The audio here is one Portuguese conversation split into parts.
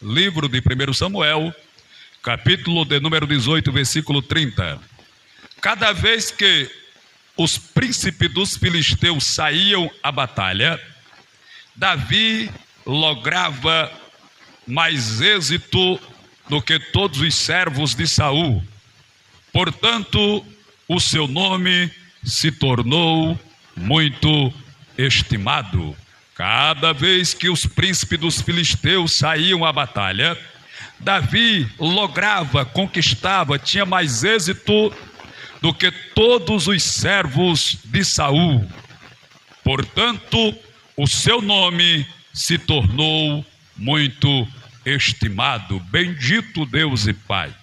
Livro de 1 Samuel, capítulo de número 18, versículo 30. Cada vez que os príncipes dos filisteus saíam à batalha, Davi lograva mais êxito do que todos os servos de Saul. Portanto, o seu nome se tornou muito estimado. Cada vez que os príncipes dos filisteus saíam à batalha, Davi lograva, conquistava, tinha mais êxito do que todos os servos de Saul. Portanto, o seu nome se tornou muito estimado. Bendito Deus e Pai.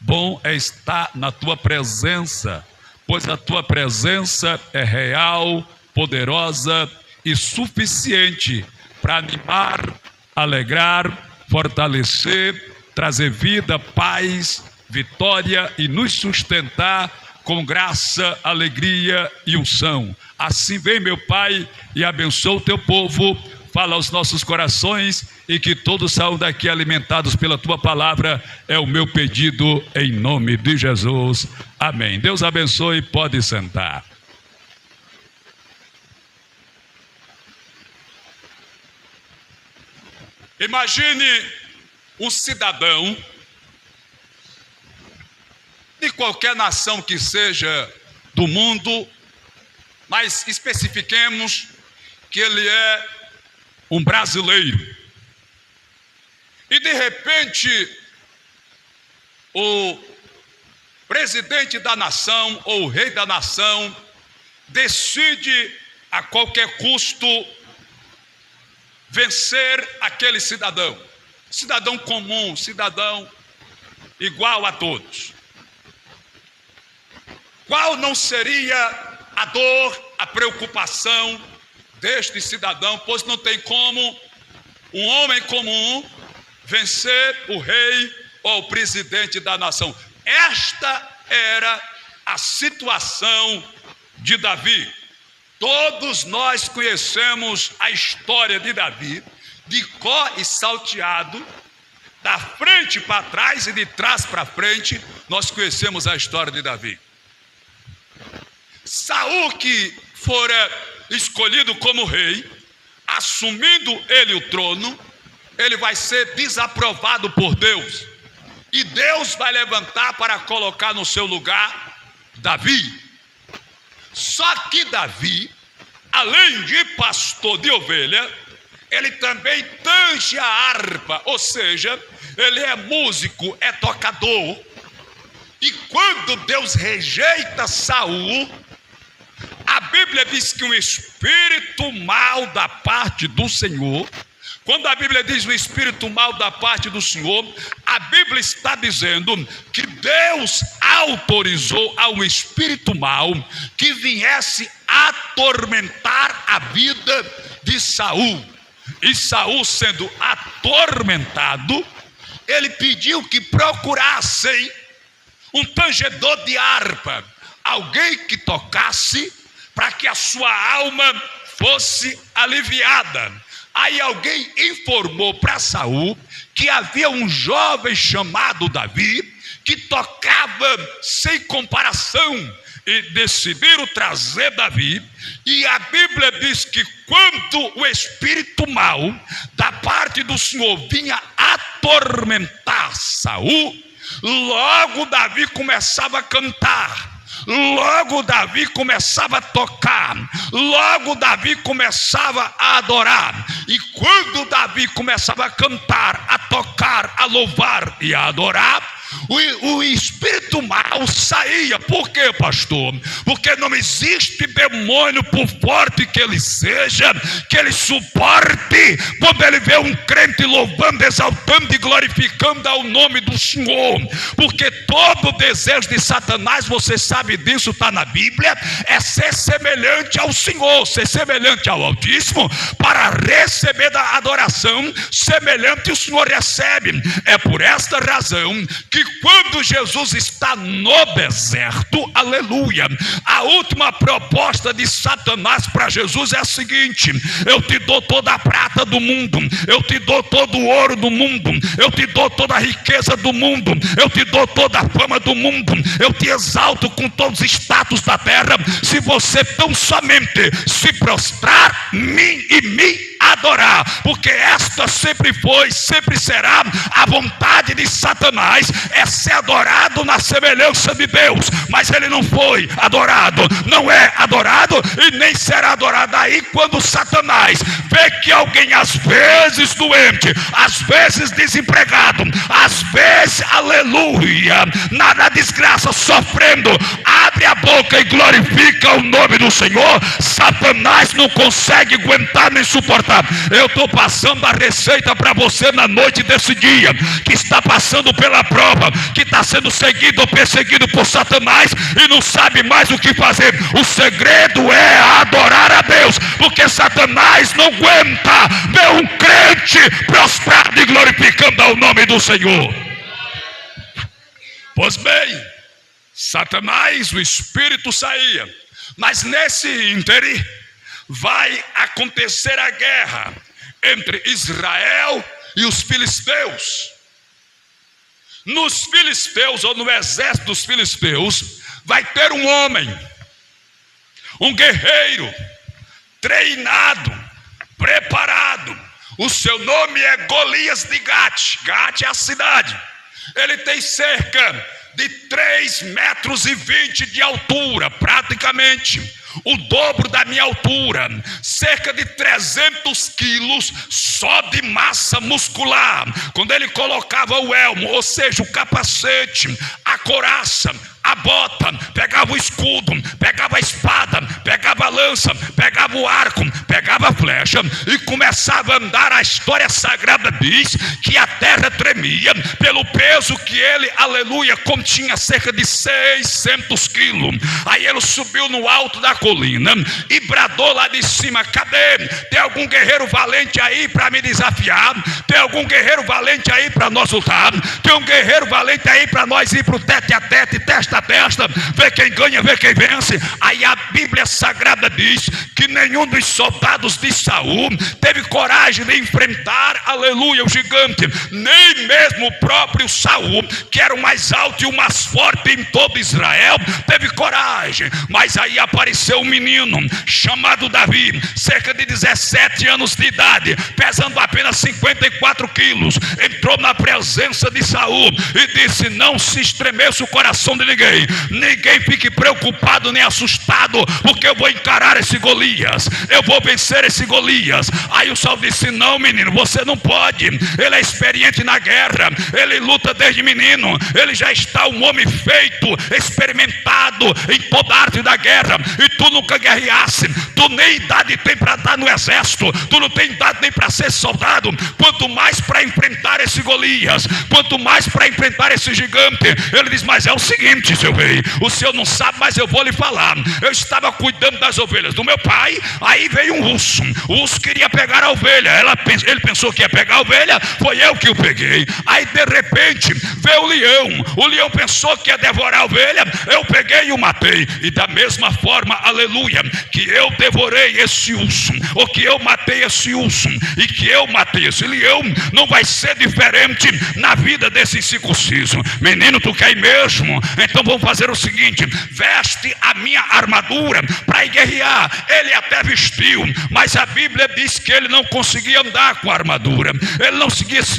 Bom é estar na tua presença, pois a tua presença é real, poderosa e suficiente para animar, alegrar, fortalecer, trazer vida, paz, vitória e nos sustentar com graça, alegria e unção. Assim vem, meu Pai, e abençoa o teu povo, fala aos nossos corações e que todos saiam daqui alimentados pela tua palavra, é o meu pedido em nome de Jesus. Amém. Deus abençoe, pode sentar. Imagine um cidadão de qualquer nação que seja do mundo, mas especifiquemos que ele é um brasileiro. E de repente, o presidente da nação ou o rei da nação decide a qualquer custo vencer aquele cidadão. Cidadão comum, cidadão igual a todos. Qual não seria a dor, a preocupação deste cidadão, pois não tem como um homem comum vencer o rei ou o presidente da nação. Esta era a situação de Davi. Todos nós conhecemos a história de Davi, de có e salteado, da frente para trás e de trás para frente, nós conhecemos a história de Davi. Saul, que fora escolhido como rei, assumindo ele o trono, ele vai ser desaprovado por Deus. E Deus vai levantar para colocar no seu lugar Davi. Só que Davi, além de pastor de ovelha, ele também tange a harpa, ou seja, ele é músico, é tocador. E quando Deus rejeita Saul, a Bíblia diz que um espírito mau da parte do Senhor, quando a Bíblia diz um espírito mau da parte do Senhor, a Bíblia está dizendo que Deus autorizou a um espírito mau que viesse atormentar a vida de Saul. E Saul, sendo atormentado, ele pediu que procurassem um tangedor de harpa, alguém que tocasse para que a sua alma fosse aliviada. Aí alguém informou para Saul que havia um jovem chamado Davi que tocava sem comparação, e decidiram trazer Davi. E a Bíblia diz que quando o espírito mau da parte do Senhor vinha atormentar Saul, logo Davi começava a cantar. Logo Davi começava a tocar, logo Davi começava a adorar. E quando Davi começava a cantar, a tocar, a louvar e a adorar, o espírito mau saía. Por quê, pastor? Porque não existe demônio, por forte que ele seja, que ele suporte quando ele vê um crente louvando, exaltando e glorificando ao nome do Senhor. Porque todo o desejo de Satanás, você sabe disso, está na Bíblia, é ser semelhante ao Senhor, ser semelhante ao Altíssimo, para receber da adoração semelhante o Senhor recebe. É por esta razão que quando Jesus está no deserto, aleluia, a última proposta de Satanás para Jesus é a seguinte: eu te dou toda a prata do mundo, eu te dou todo o ouro do mundo, eu te dou toda a riqueza do mundo, eu te dou toda a fama do mundo, eu te exalto com todos os status da terra, se você tão somente se prostrar e me adorar, porque esta sempre foi, sempre será a vontade de Satanás, é ser adorado na semelhança de Deus, mas ele não foi adorado, não é adorado e nem será adorado. Aí quando Satanás vê que alguém às vezes doente, às vezes desempregado, às vezes, aleluia, na desgraça, sofrendo, abre a boca e glorifica o nome do Senhor, Satanás não consegue aguentar nem suportar. Eu estou passando a receita para você na noite desse dia, que está passando pela prova, que está sendo seguido ou perseguido por Satanás e não sabe mais o que fazer. O segredo é adorar a Deus, porque Satanás não aguenta ver um crente prostrado e glorificando ao nome do Senhor. Pois bem, Satanás, o espírito saía, mas nesse ínterim vai acontecer a guerra entre Israel e os filisteus. Nos filisteus, ou no exército dos filisteus, vai ter um homem, um guerreiro, treinado, preparado. O seu nome é Golias de Gate. Gate é a cidade. Ele tem cerca de 3,20 metros de altura, praticamente o dobro da minha altura, cerca de 300 quilos só de massa muscular. Quando ele colocava o elmo, ou seja, o capacete, a couraça, a bota, pegava o escudo, pegava a espada, pegava a lança, pegava o arco, pegava a flecha e começava a andar. A história sagrada diz que a terra tremia pelo peso que ele, aleluia, continha cerca de 600 quilos. Aí ele subiu no alto da colina e bradou lá de cima: cadê? Tem algum guerreiro valente aí para me desafiar? Tem algum guerreiro valente aí para nós lutar? Tem um guerreiro valente aí para nós ir para o tete a tete, testa a testa, ver quem ganha, ver quem vence? Aí a Bíblia Sagrada diz que nenhum dos soldados de Saul teve coragem de enfrentar, aleluia, o gigante. Nem mesmo o próprio Saul, que era o mais alto e o mais forte em todo Israel, teve coragem. Mas aí apareceu um menino chamado Davi, cerca de 17 anos de idade, pesando apenas 54 quilos, entrou na presença de Saul e disse: não se estremeça o coração de ninguém fique preocupado nem assustado, porque eu vou encarar esse Golias, eu vou vencer esse Golias. Aí o Saul disse: não, menino, você não pode, ele é experiente na guerra, ele luta desde menino, ele já está um homem feito, experimentado em toda a arte da guerra, e tu nunca guerreasse, tu nem idade tem para estar no exército, tu não tem idade nem para ser soldado, quanto mais para enfrentar esse Golias, quanto mais para enfrentar esse gigante. Ele diz: mas é o seguinte, seu rei, o senhor não sabe, mas eu vou lhe falar. Eu estava cuidando das ovelhas do meu pai, aí veio um urso, o urso queria pegar a ovelha, ele pensou que ia pegar a ovelha, foi eu que o peguei. Aí de repente veio o leão pensou que ia devorar a ovelha, eu peguei e o matei. E da mesma forma, aleluia, que eu devorei esse urso, ou que eu matei esse urso, e que eu matei esse leão, não vai ser diferente na vida desse incircunciso. Menino, tu quer ir mesmo? Então vamos fazer o seguinte: veste a minha armadura para ir guerrear. Ele até vestiu, mas a Bíblia diz que ele não conseguia andar com a armadura, ele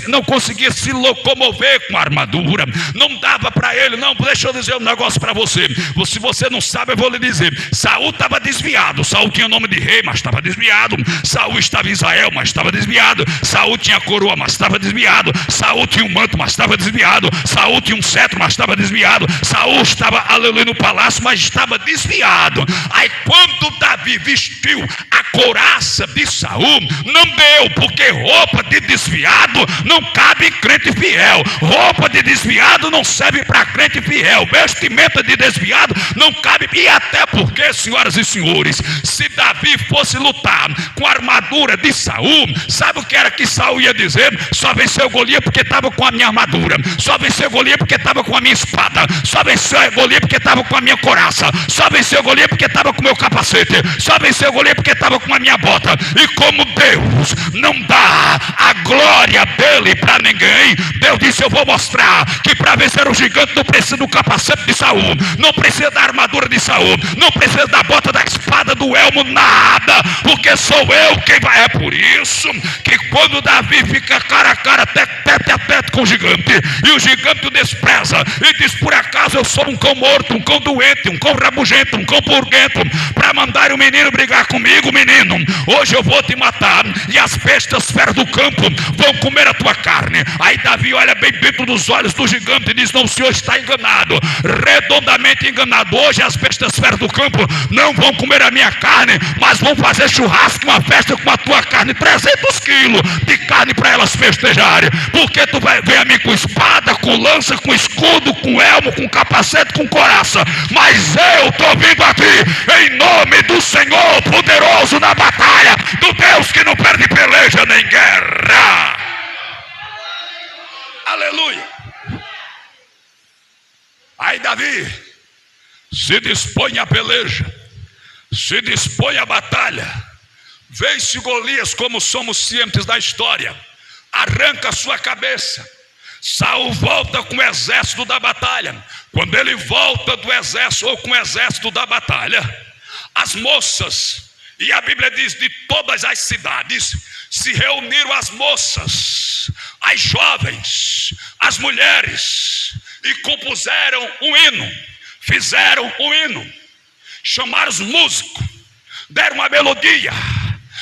não conseguia se locomover com a armadura, não dava para ele. Não, deixa eu dizer um negócio para você, se você não sabe eu vou lhe dizer. Saul estava desviado, Saul tinha nome de rei, mas estava desviado. Saul estava em Israel, mas estava desviado. Saul tinha coroa, mas estava desviado. Saul tinha um manto, mas estava desviado. Saul tinha um cetro, mas estava desviado. Saul Saul estava, aleluia, no palácio, mas estava desviado. Aí quando Davi vestiu a couraça de Saul, não deu, porque roupa de desviado não cabe em crente fiel. Roupa de desviado não serve para crente fiel. Vestimenta de desviado não cabe. E até porque, senhoras e senhores, se Davi fosse lutar com a armadura de Saul, sabe o que era que Saul ia dizer? Só venceu Golias porque estava com a minha armadura. Só venceu Golias porque estava com a minha espada. Só venceu Golias porque estava com a minha couraça. Só venceu Golias porque estava com o meu capacete. Só venceu Golias porque estava com a minha bota. E como Deus não dá a glória dele para ninguém, Deus disse: eu vou mostrar que para vencer o gigante não precisa do capacete de Saul, não precisa da armadura de Saul, não precisa da bota, da espada, do elmo, nada, porque sou eu quem vai. É por isso que quando Davi fica cara a cara, tete a tete com o gigante, e o gigante o despreza e diz: por acaso eu sou um cão morto, um cão doente, um cão rabugento, um cão purguento, para mandar o menino brigar comigo? Menino, hoje eu vou te matar, e as bestas feras do campo vão comer a tua carne. Aí Davi olha bem dentro dos olhos do gigante e diz: não, o senhor está enganado, redondamente enganado. Hoje as bestas feras do campo não vão comer a minha carne, mas vão fazer churrasco, uma festa com a tua carne, 300 quilos de carne para elas festejarem. Porque tu vai ver a mim com espada, com lança, com escudo, com elmo, com capacete, com coraça, mas eu estou vindo aqui em nome do Senhor poderoso na batalha, do Deus que não perde peleja nem guerra. Aleluia. Aí Davi se dispõe à peleja, se dispõe à batalha, vence Golias, como somos cientes da história, arranca sua cabeça. Saul volta com o exército da batalha. Quando ele volta do exército, ou com o exército da batalha, as moças, e a Bíblia diz, de todas as cidades se reuniram as moças, as jovens, as mulheres, e compuseram um hino, fizeram um hino, chamaram os músicos, deram uma melodia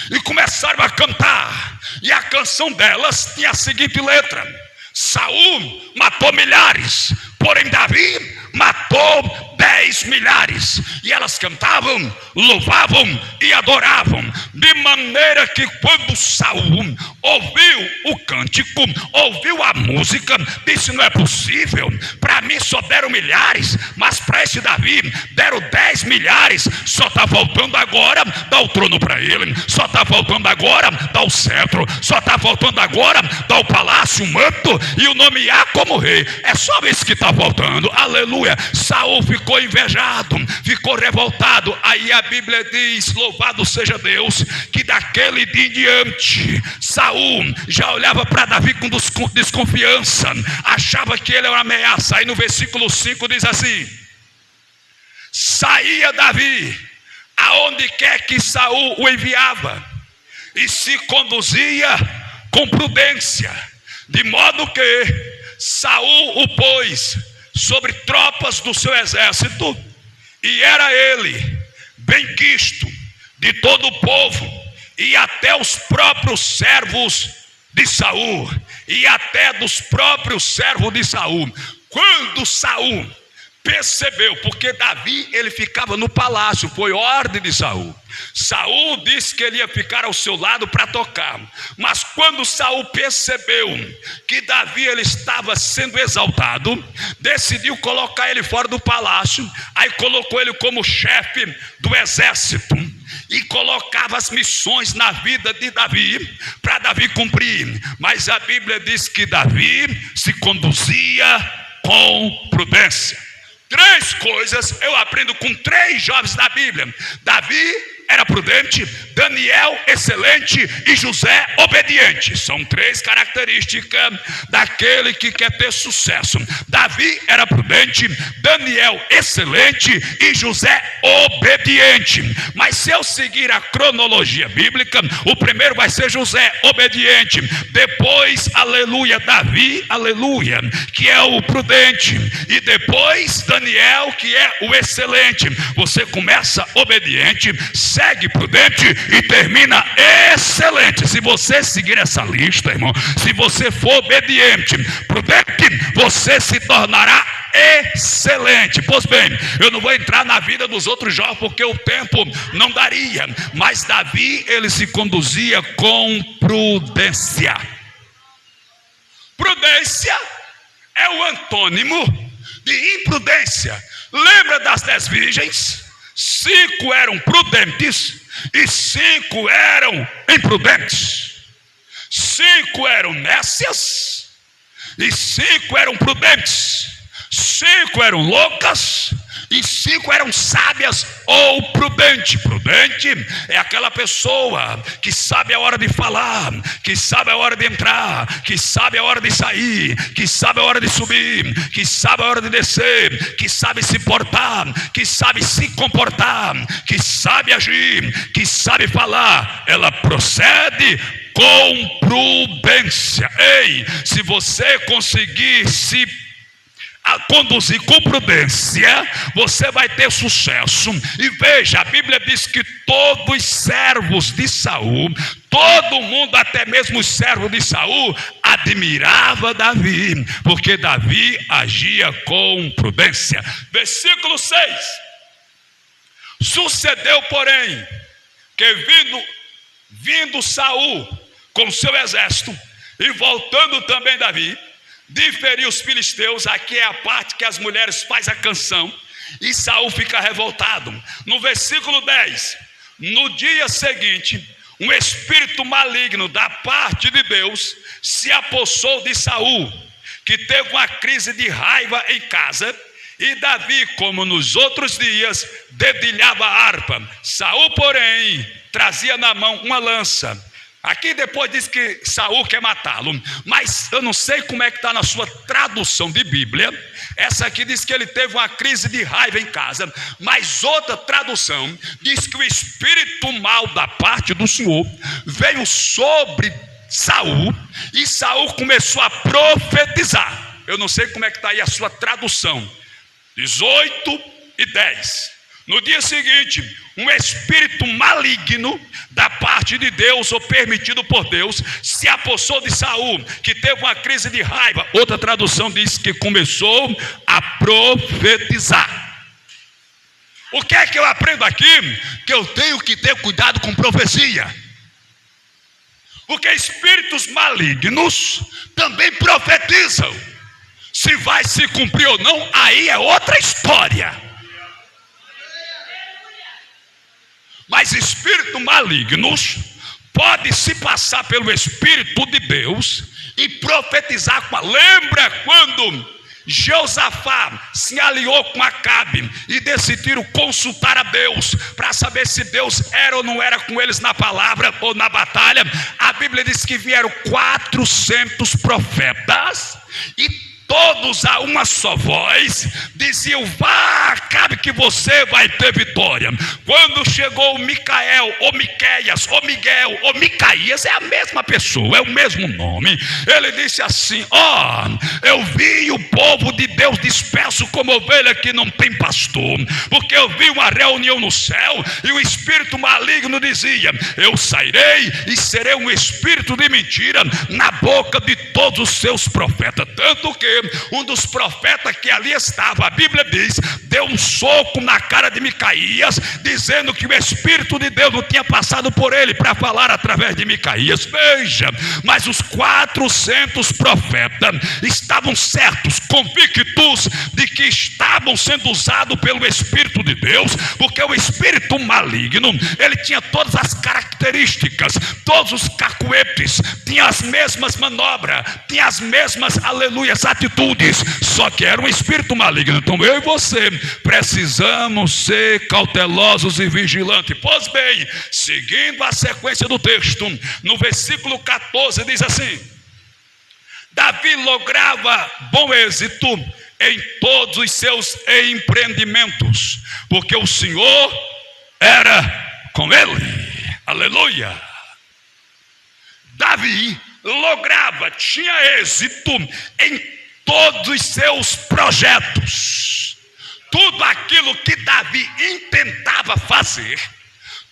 e começaram a cantar. E a canção delas tinha a seguinte letra: Saul matou milhares, porém Davi matou 10 milhares. E elas cantavam, louvavam e adoravam, de maneira que quando Saul ouviu o cântico, ouviu a música, disse: não é possível, para mim só deram milhares, mas para esse Davi deram 10 milhares. Só está faltando agora dar o trono para ele, só está faltando agora dar o cetro, só está faltando agora dar o palácio, o manto e o nomear como rei. É só isso que está faltando. Aleluia. Saul ficou invejado, ficou revoltado. Aí a Bíblia diz: louvado seja Deus, que daquele dia em diante Saul já olhava para Davi com desconfiança, achava que ele era uma ameaça. Aí no versículo 5 diz assim: saía Davi aonde quer que Saul o enviava, e se conduzia com prudência, de modo que Saul o pôs sobre tropas do seu exército, e era ele bem quisto de todo o povo, e até os próprios servos de Saul, e até dos próprios servos de Saul. Quando Saul percebeu, porque Davi ele ficava no palácio, foi ordem de Saul. Saul disse que ele ia ficar ao seu lado para tocar, mas quando Saul percebeu que Davi ele estava sendo exaltado, decidiu colocar ele fora do palácio. Aí colocou ele como chefe do exército e colocava as missões na vida de Davi, para Davi cumprir. Mas a Bíblia diz que Davi se conduzia com prudência. 3 coisas eu aprendo com 3 jovens da Bíblia: Davi era prudente, Daniel excelente e José obediente. São 3 características daquele que quer ter sucesso. Davi era prudente, Daniel excelente e José obediente. Mas se eu seguir a cronologia bíblica, o primeiro vai ser José obediente, depois, aleluia, Davi, aleluia, que é o prudente, e depois Daniel, que é o excelente. Você começa obediente, segue prudente e termina excelente. Se você seguir essa lista, irmão, se você for obediente, prudente, você se tornará excelente. Pois bem, eu não vou entrar na vida dos outros jovens porque o tempo não daria, mas Davi, ele se conduzia com prudência. Prudência é o antônimo de imprudência. Lembra das 10 virgens? 5 eram prudentes e 5 eram imprudentes. 5 eram nécias e 5 eram prudentes. 5 eram loucas e 5 eram sábias ou prudente. Prudente é aquela pessoa que sabe a hora de falar, que sabe a hora de entrar, que sabe a hora de sair, que sabe a hora de subir, que sabe a hora de descer, que sabe se portar, que sabe se comportar, que sabe agir, que sabe falar. Ela procede com prudência. Ei, se você conseguir se conduzir com prudência, você vai ter sucesso. E veja, a Bíblia diz que todos os servos de Saul, todo mundo, até mesmo os servos de Saul, admirava Davi, porque Davi agia com prudência. Versículo 6: sucedeu, porém, que vindo Saul com seu exército e voltando também Davi, diferiu os filisteus. Aqui é a parte que as mulheres fazem a canção, e Saul fica revoltado. No versículo 10: no dia seguinte, um espírito maligno da parte de Deus se apossou de Saul, que teve uma crise de raiva em casa. E Davi, como nos outros dias, dedilhava a harpa. Saul, porém, trazia na mão uma lança. Aqui depois diz que Saul quer matá-lo, mas eu não sei como é que está na sua tradução de Bíblia. Essa aqui diz que ele teve uma crise de raiva em casa, mas outra tradução diz que o espírito mal da parte do Senhor veio sobre Saul, e Saul começou a profetizar. Eu não sei como é que está aí a sua tradução. 18 e 10. No dia seguinte, um espírito maligno da parte de Deus, ou permitido por Deus, se apossou de Saul, que teve uma crise de raiva. Outra tradução diz que começou a profetizar. O que é que eu aprendo aqui? Que eu tenho que ter cuidado com profecia, porque espíritos malignos também profetizam. Se vai se cumprir ou não, aí é outra história. Mas espíritos malignos podem se passar pelo Espírito de Deus e profetizar com a... Lembra quando Josafá se aliou com Acabe e decidiram consultar a Deus para saber se Deus era ou não era com eles na palavra ou na batalha? A Bíblia diz que vieram 400 profetas e todos a uma só voz diziam: vá, Acabe, que você vai ter vitória. Quando chegou Micael, ou Miqueias, ou Miguel, ou Micaías, é a mesma pessoa, é o mesmo nome. Ele disse assim: eu vi o povo de Deus disperso como ovelha que não tem pastor, porque eu vi uma reunião no céu e o espírito maligno dizia: eu sairei e serei um espírito de mentira na boca de todos os seus profetas. Tanto que um dos profetas que ali estava, a Bíblia diz, deu um soco na cara de Micaías, dizendo que o Espírito de Deus não tinha passado por ele para falar através de Micaías. Veja, mas os 400 profetas estavam certos, convictos de que estavam sendo usados pelo Espírito de Deus, porque o espírito maligno, ele tinha todas as características, todos os cacuetes, tinha as mesmas manobras, tinha as mesmas, aleluias, atitudes, só que era um espírito maligno. Então eu e você precisamos ser cautelosos e vigilantes. Pois bem, seguindo a sequência do texto, no versículo 14 diz assim: Davi lograva bom êxito em todos os seus empreendimentos, porque o Senhor era com ele. Aleluia. Davi lograva, tinha êxito em todos os seus projetos. Tudo aquilo que Davi intentava fazer,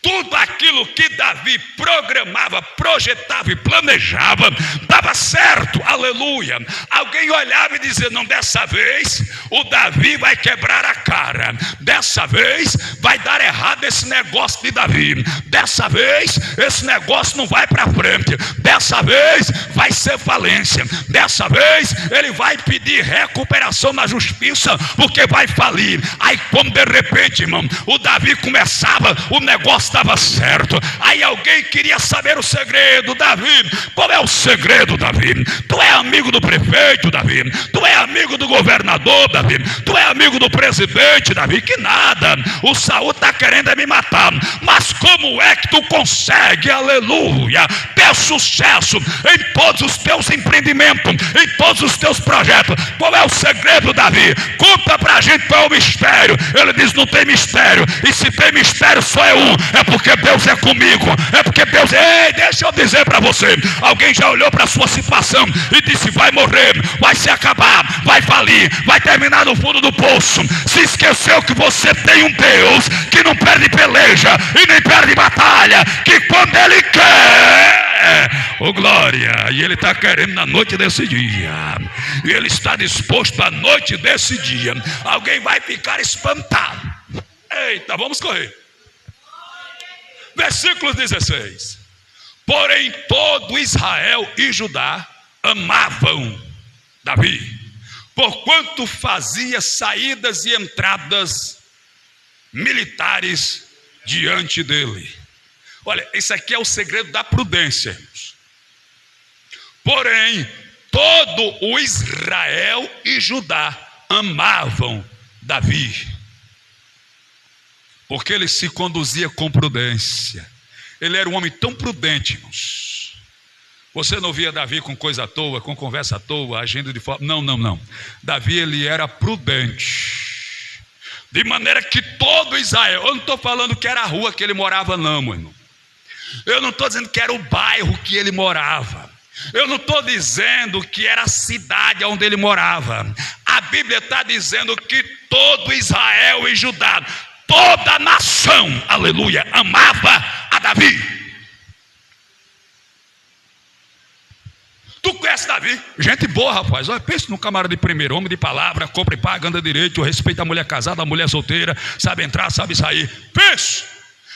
Tudo aquilo que Davi programava, projetava e planejava, dava certo, aleluia. Alguém olhava e dizia: não, dessa vez o Davi vai quebrar a cara, dessa vez vai dar errado esse negócio de Davi, dessa vez esse negócio não vai para frente, dessa vez vai ser falência, dessa vez ele vai pedir recuperação na justiça, porque vai falir. Aí como de repente, irmão, o Davi começava, o negócio estava certo. Aí alguém queria saber o segredo. Davi, qual é o segredo, Davi? Tu é amigo do prefeito, Davi? Tu é amigo do governador, Davi? Tu é amigo do presidente, Davi? Que nada, o Saul está querendo me matar. Mas como é que tu consegue, aleluia, ter sucesso em todos os teus empreendimentos, em todos os teus projetos? Qual é o segredo, Davi? Conta pra gente qual é o mistério. Ele diz: não tem mistério, e se tem mistério só é um, é porque Deus é comigo, é porque Deus é... Ei, deixa eu dizer para você, alguém já olhou para a sua situação e disse: vai morrer, vai se acabar, vai falir, vai terminar no fundo do poço. Se esqueceu que você tem um Deus que não perde peleja e nem perde batalha, que quando Ele quer, oh glória, e Ele está querendo na noite desse dia, e Ele está disposto à noite desse dia, alguém vai ficar espantado. Eita, vamos correr. Versículo 16. Porém todo Israel e Judá amavam Davi, porquanto fazia saídas e entradas militares diante dele. Olha, isso aqui é o segredo da prudência. Porém todo o Israel e Judá amavam Davi, porque ele se conduzia com prudência. Ele era um homem tão prudente, irmãos. Você não via Davi com coisa à toa, com conversa à toa, agindo de forma... Não. Davi, ele era prudente. De maneira que todo Israel... Eu não estou falando que era a rua que ele morava, não, meu irmão. Eu não estou dizendo que era o bairro que ele morava. Eu não estou dizendo que era a cidade onde ele morava. A Bíblia está dizendo que todo Israel e Judá, toda a nação, aleluia, amava a Davi. Tu conhece Davi? Gente boa, rapaz. Olha, pensa num camarada de primeiro, homem de palavra, compra e paga, anda direito, respeita a mulher casada, a mulher solteira, sabe entrar, sabe sair. Pensa.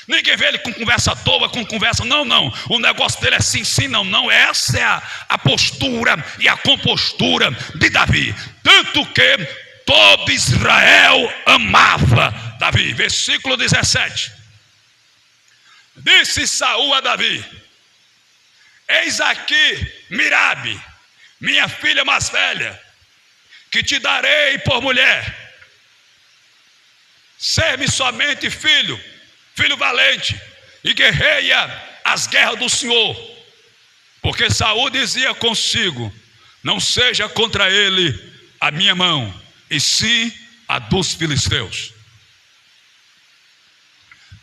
Ninguém vê ele com conversa à toa, com conversa, não. O negócio dele é sim, não. Essa é a postura e a compostura de Davi. Tanto que todo Israel amava Davi. Versículo 17. Disse Saul a Davi: eis aqui Mirabe, minha filha mais velha, que te darei por mulher. Ser-me somente filho valente, e guerreia as guerras do Senhor. Porque Saul dizia consigo: não seja contra ele a minha mão, e sim a dos filisteus.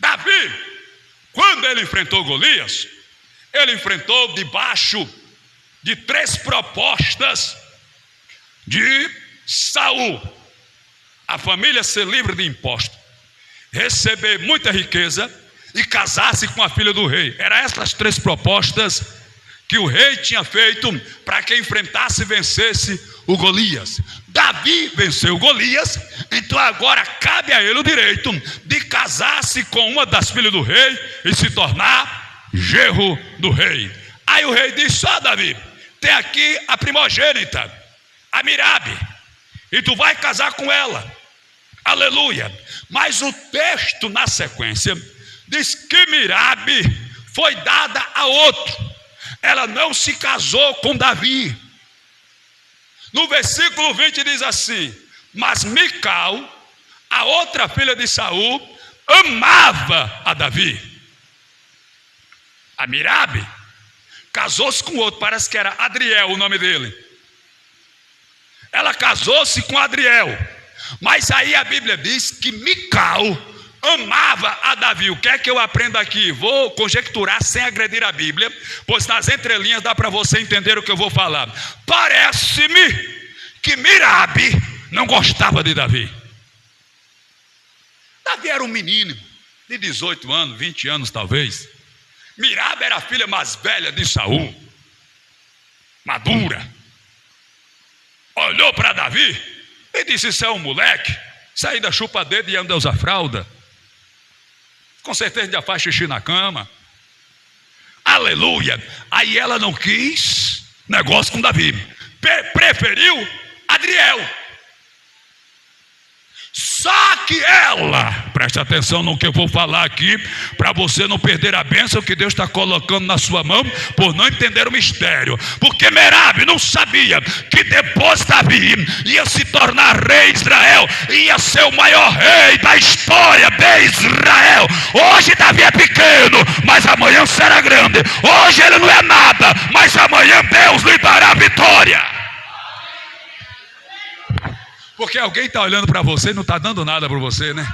Davi, quando ele enfrentou Golias, ele enfrentou debaixo de 3 propostas de Saul: a família ser livre de imposto, receber muita riqueza e casar-se com a filha do rei. Eram essas 3 propostas que o rei tinha feito para que enfrentasse e vencesse o Golias. Davi venceu Golias, então agora cabe a ele o direito de casar-se com uma das filhas do rei e se tornar genro do rei. Aí o rei disse: ó Davi, tem aqui a primogênita, a Mirabe, e tu vai casar com ela. Aleluia. Mas o texto na sequência diz que Mirabe foi dada a outro. Ela não se casou com Davi. No versículo 20 diz assim: mas Mical, a outra filha de Saul, amava a Davi. A Mirabe casou-se com outro, parece que era Adriel o nome dele. Ela casou-se com Adriel. Mas aí a Bíblia diz que Mical amava a Davi. O que é que eu aprendo aqui? Vou conjecturar sem agredir a Bíblia, pois nas entrelinhas dá para você entender o que eu vou falar. Parece-me que Mirabe não gostava de Davi. Davi era um menino. de 18 anos, 20 anos talvez. Mirabe era a filha mais velha de Saul, madura. Olhou para Davi e disse: isso é um moleque, isso aí da chupa dedo e anda usar fralda, com certeza já faz xixi na cama. Aleluia. Aí ela não quis negócio com Davi, preferiu Adriel. Só que ela, preste atenção no que eu vou falar aqui, para você não perder a bênção que Deus está colocando na sua mão, por não entender o mistério. Porque Merabe não sabia que depois Davi ia se tornar rei de Israel, ia ser o maior rei da história de Israel. Hoje Davi é pequeno, mas amanhã será grande. Hoje ele não é nada, mas amanhã Deus lhe dará a vitória. Porque alguém está olhando para você e não está dando nada para você, né?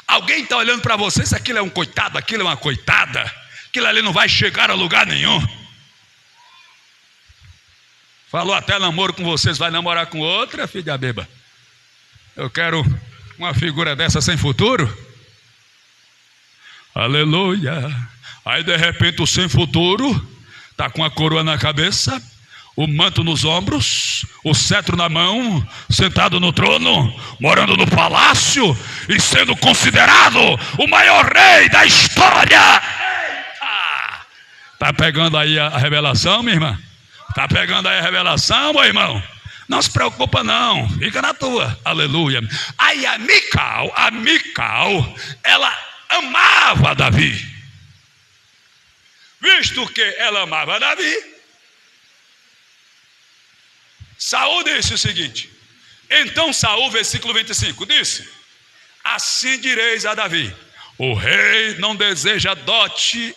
Alguém está olhando para você, se aquilo é um coitado, aquilo é uma coitada, aquilo ali não vai chegar a lugar nenhum. Falou até namoro com vocês, vai namorar com outra, filha beba. Eu quero uma figura dessa sem futuro. Aleluia. Aí de repente o sem futuro está com a coroa na cabeça, o manto nos ombros, o cetro na mão, sentado no trono, morando no palácio e sendo considerado o maior rei da história. Eita! Tá pegando aí a revelação, minha irmã? Tá pegando aí a revelação, meu irmão? Não se preocupa não, fica na tua. Aleluia. Aí a Mical, ela amava Davi. Visto que ela amava Davi, Saul disse o seguinte. Então Saul, versículo 25, disse: assim direis a Davi: o rei não deseja dote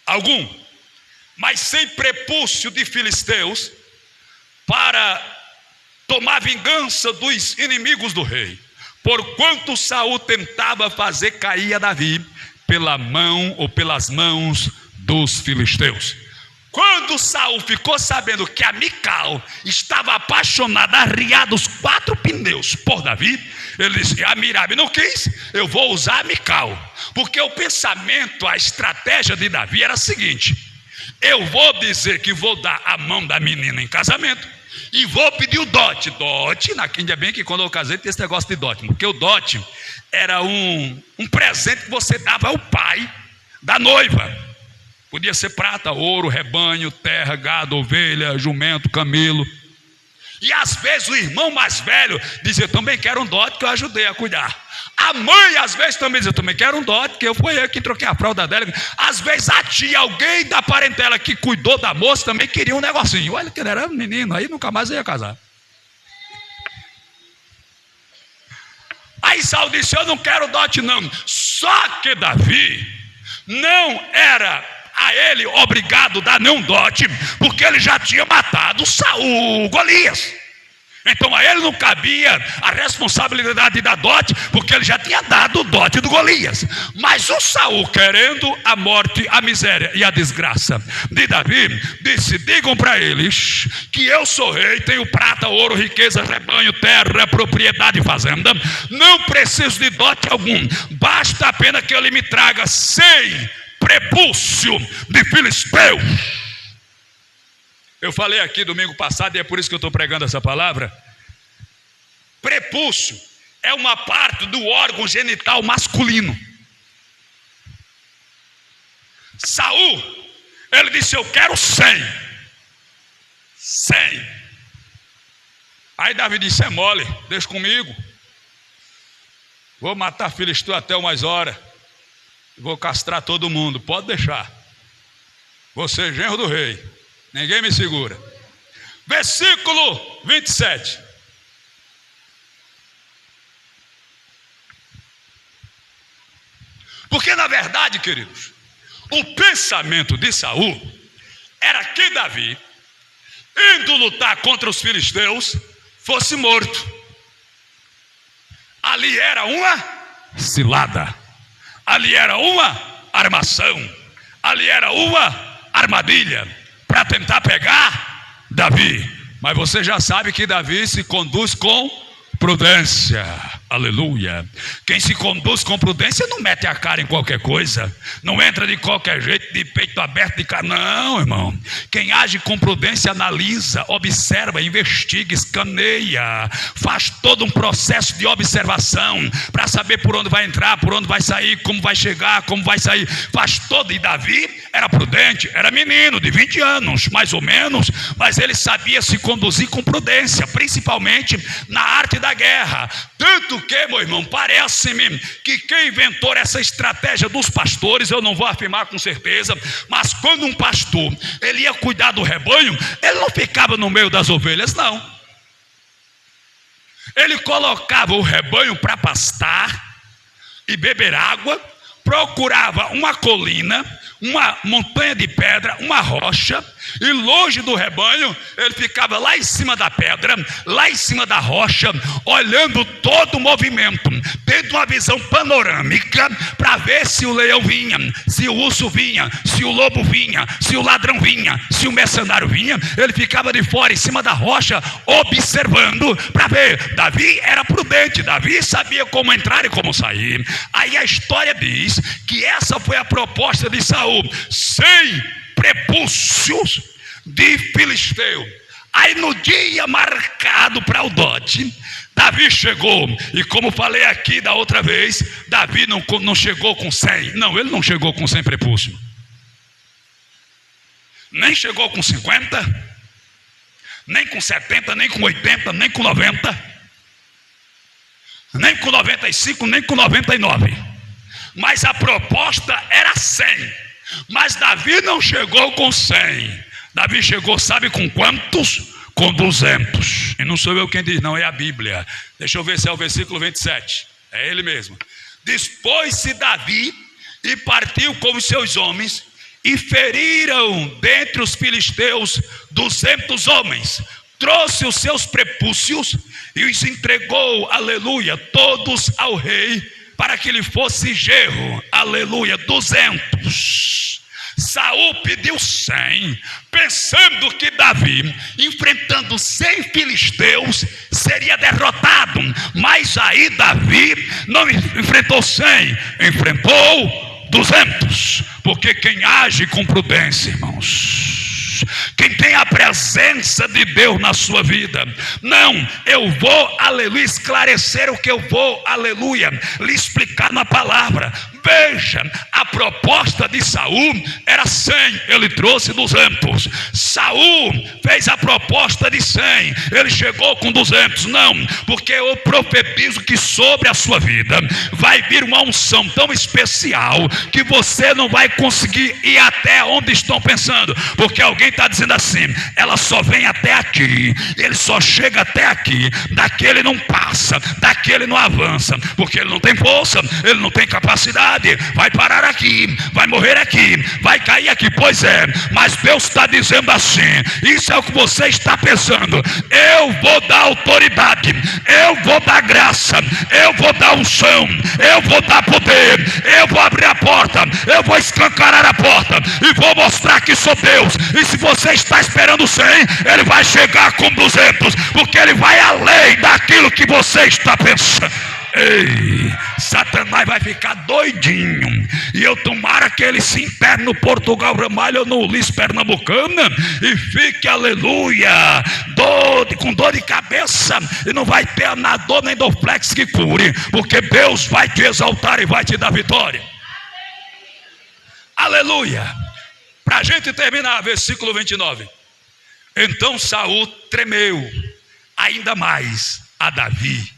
algum, mas sem prepúcio de filisteus, para tomar vingança dos inimigos do rei, porquanto Saul tentava fazer cair a Davi pela mão ou pelas mãos dos filisteus. Quando Saul ficou sabendo que a Mical estava apaixonada, arriada os 4 pneus por Davi, ele disse: a Merabe não quis, eu vou usar a Mical. Porque o pensamento, a estratégia de Davi era a seguinte: eu vou dizer que vou dar a mão da menina em casamento e vou pedir o dote. Dote, ainda bem que quando eu casei tem esse negócio de dote, porque o dote era um presente que você dava ao pai da noiva. Podia ser prata, ouro, rebanho, terra, gado, ovelha, jumento, camelo. E às vezes o irmão mais velho dizia: eu também quero um dote que eu ajudei a cuidar. A mãe às vezes também dizia: eu também quero um dote que foi eu que troquei a fralda dela. Às vezes a tia, alguém da parentela que cuidou da moça também queria um negocinho. Olha que ele era menino, aí nunca mais ia casar. Aí Saul disse: eu não quero dote não. Só que Davi não era a ele obrigado a dar nenhum dote, porque ele já tinha matado Saul, Golias. Então a ele não cabia a responsabilidade de dar dote, porque ele já tinha dado o dote do Golias. Mas o Saul, querendo a morte, a miséria e a desgraça de Davi, disse: digam para eles que eu sou rei, tenho prata, ouro, riqueza, rebanho, terra, propriedade e fazenda, não preciso de dote algum, basta apenas que ele me traga 100 prepúcio de filisteus. Eu falei aqui domingo passado, e é por isso que eu estou pregando essa palavra. Prepúcio é uma parte do órgão genital masculino. Saul, ele disse: eu quero 100. 100. Aí Davi disse: é mole, deixa comigo. Vou matar filisteu até umas horas. Vou castrar todo mundo, pode deixar. Vou ser genro do rei, ninguém me segura. Versículo 27. Porque na verdade, queridos, o pensamento de Saul era que Davi, indo lutar contra os filisteus, fosse morto. Ali era uma cilada. Ali era uma armação, ali era uma armadilha para tentar pegar Davi. Mas você já sabe que Davi se conduz com prudência. aleluia. Quem se conduz com prudência não mete a cara em qualquer coisa, não entra de qualquer jeito, de peito aberto, de cara, não, irmão. Quem age com prudência analisa, observa, investiga, escaneia, faz todo um processo de observação para saber por onde vai entrar, por onde vai sair, como vai chegar, como vai sair, faz todo. E Davi era prudente, era menino de 20 anos, mais ou menos, mas ele sabia se conduzir com prudência, principalmente na arte da guerra. Tanto que, meu irmão, parece-me que quem inventou essa estratégia dos pastores, eu não vou afirmar com certeza, mas quando um pastor, ele ia cuidar do rebanho, ele não ficava no meio das ovelhas, não. Ele colocava o rebanho para pastar e beber água, procurava uma colina, uma montanha de pedra, uma rocha, e longe do rebanho, ele ficava lá em cima da pedra, lá em cima da rocha, olhando todo o movimento, tendo uma visão panorâmica, para ver se o leão vinha, se o urso vinha, se o lobo vinha, se o ladrão vinha, se o mercenário vinha. Ele ficava de fora, em cima da rocha, observando, para ver. Davi era prudente, Davi sabia como entrar e como sair. Aí a história diz que essa foi a proposta de Saul: 100 prepúcios de filisteu. Aí no dia marcado para o dote, Davi chegou, e como falei aqui da outra vez, Davi não chegou com 100, não, ele não chegou com 100 prepúcios, nem chegou com 50, nem com 70, nem com 80, nem com 90, nem com 95, nem com 99, mas a proposta era 100. Mas Davi não chegou com 100. Davi chegou, sabe com quantos? Com 200. E não sou eu quem diz, não, é a Bíblia. Deixa eu ver se é o versículo 27. É ele mesmo. Dispôs-se Davi e partiu com os seus homens, e feriram dentre os filisteus 200 homens. Trouxe os seus prepúcios e os entregou, aleluia, todos ao rei, para que lhe fosse gerro, aleluia, 200. Saul pediu 100, pensando que Davi, enfrentando 100 filisteus, seria derrotado. Mas aí Davi não enfrentou 100, enfrentou 200. Porque quem age com prudência, irmãos, quem tem a presença de Deus na sua vida, não, eu vou, aleluia, esclarecer o que eu vou, aleluia, lhe explicar na palavra. Veja, a proposta de Saul era 100, ele trouxe 200. Saul fez a proposta de 100, ele chegou com 200. Não, porque eu profetizo que sobre a sua vida vai vir uma unção tão especial que você não vai conseguir ir até onde estão pensando. Porque alguém está dizendo assim: ela só vem até aqui, ele só chega até aqui, daqui ele não passa, daqui ele não avança, porque ele não tem força, ele não tem capacidade, vai parar aqui, vai morrer aqui, vai cair aqui. Pois é, mas Deus está dizendo assim: isso é o que você está pensando, eu vou dar autoridade, eu vou dar graça, eu vou dar unção, eu vou dar poder, eu vou abrir a porta, eu vou escancarar a porta e vou mostrar que sou Deus. E se você está esperando 100, ele vai chegar com 200, porque ele vai além daquilo que você está pensando. Ei, Satanás vai ficar doidinho. E eu tomara que ele se interne no Portugal Ramalho ou no Lis Pernambucana e fique, aleluia, com dor de cabeça, e não vai ter na dor nem Dorflex que cure, porque Deus vai te exaltar e vai te dar vitória. Aleluia. Para a gente terminar, versículo 29. Então Saul tremeu ainda mais a Davi,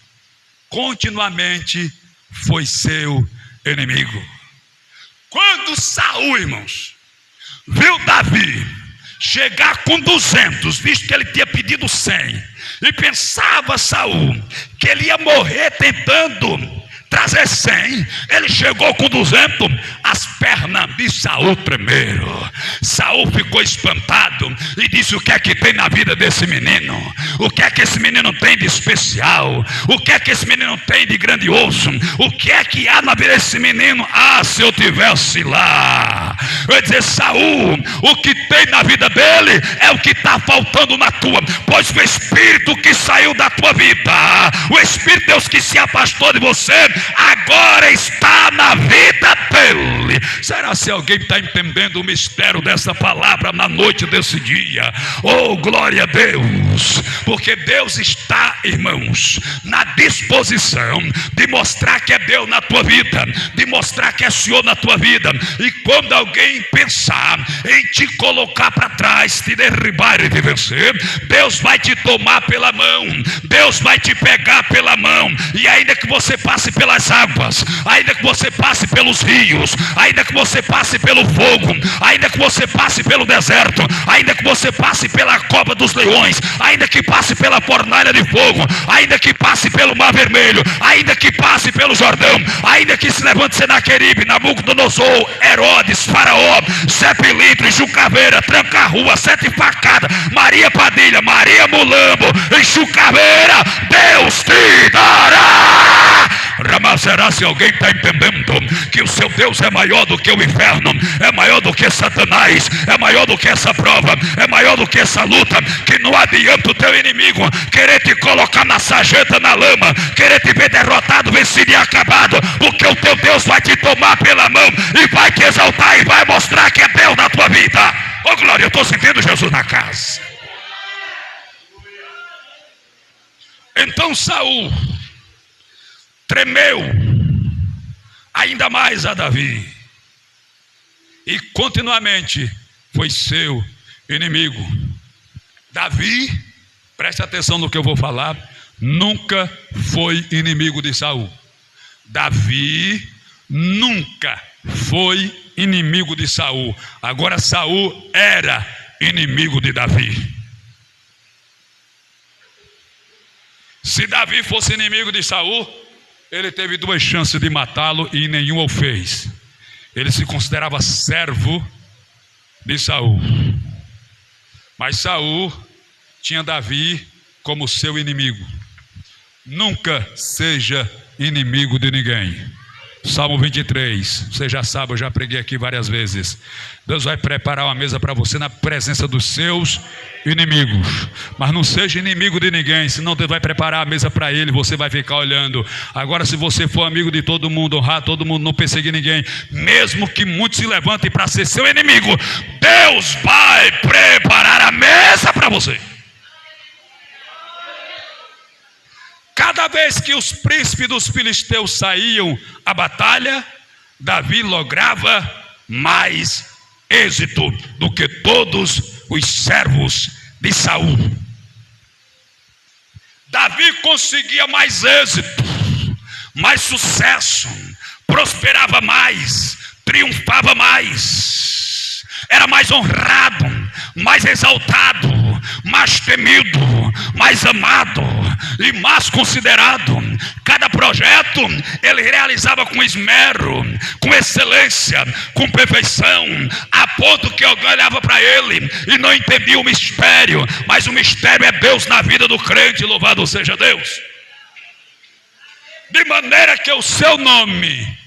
continuamente foi seu inimigo. Quando Saul, irmãos, viu Davi chegar com 200, visto que ele tinha pedido 100, e pensava Saul que ele ia morrer tentando trazer 100, ele chegou com 200, as pernas de Saul tremeram. Saul ficou espantado e disse: o que é que tem na vida desse menino? O que é que esse menino tem de especial? O que é que esse menino tem de grandioso? O que é que há na vida desse menino? Ah, se eu tivesse lá Eu ia dizer: Saul, o que tem na vida dele é o que está faltando na tua, pois o Espírito que saiu da tua vida, o Espírito de Deus que se afastou de você, agora está na vida dele. Será se alguém está entendendo o mistério dessa palavra na noite desse dia? Oh, glória a Deus, porque Deus está, irmãos, na disposição de mostrar que é Deus na tua vida, de mostrar que é Senhor na tua vida. E quando alguém pensar em te colocar para trás, te derribar e te vencer, Deus vai te tomar pela mão, Deus vai te pegar pela mão. E ainda que você passe pelas águas, ainda que você passe pelos rios, ainda que você passe pelo fogo, ainda que você passe pelo deserto, ainda que você passe pela cova dos leões, ainda que passe pela fornalha de fogo, ainda que passe pelo mar vermelho, ainda que passe pelo Jordão, ainda que se levante Senaqueribe, Nabucodonosor, Herodes, Faraó, Zé Pilintra, Jucaveira, Tranca-Rua, Sete Facadas, Maria Padilha, Maria Mulambo, Jucaveira, Deus te dará. Será se alguém está entendendo que o seu Deus é maior do que o inferno, é maior do que Satanás, é maior do que essa prova, é maior do que essa luta, que não adianta o teu inimigo querer te colocar na sarjeta, na lama, querer te ver derrotado, vencido e acabado, porque o teu Deus vai te tomar pela mão e vai te exaltar e vai mostrar que é Deus na tua vida. Oh glória, eu estou sentindo Jesus na casa. Então Saul tremeu ainda mais a Davi e continuamente foi seu inimigo. Davi, preste atenção no que eu vou falar, nunca foi inimigo de Saul. Davi nunca foi inimigo de Saul. Agora Saul era inimigo de Davi. Se Davi fosse inimigo de Saul, ele teve duas chances de matá-lo e nenhuma o fez. Ele se considerava servo de Saul. Mas Saul tinha Davi como seu inimigo. Nunca seja inimigo de ninguém. Salmo 23, você já sabe, eu já preguei aqui várias vezes. Deus vai preparar uma mesa para você na presença dos seus inimigos. Mas não seja inimigo de ninguém, senão Deus vai preparar a mesa para ele, você vai ficar olhando. Agora, se você for amigo de todo mundo, honrar todo mundo, não perseguir ninguém, mesmo que muitos se levantem para ser seu inimigo, Deus vai preparar a mesa para você. Cada vez que os príncipes dos filisteus saíam à batalha, Davi lograva mais êxito do que todos os servos de Saul. Davi conseguia mais êxito, mais sucesso, prosperava mais, triunfava mais, era mais honrado, mais exaltado, mais temido, mais amado e mais considerado. Cada projeto ele realizava com esmero, com excelência, com perfeição, a ponto que alguém olhava para ele e não entendia o mistério, mas o mistério é Deus na vida do crente, louvado seja Deus. De maneira que o seu nome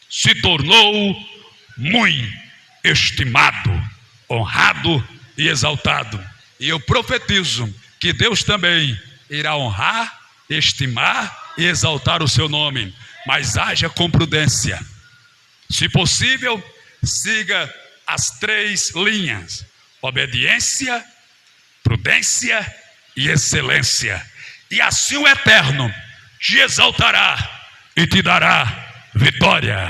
se tornou muito estimado, honrado e exaltado. E eu profetizo que Deus também irá honrar, estimar e exaltar o seu nome. Mas haja com prudência. Se possível, siga as 3 linhas: obediência, prudência e excelência. E assim o Eterno te exaltará e te dará vitória.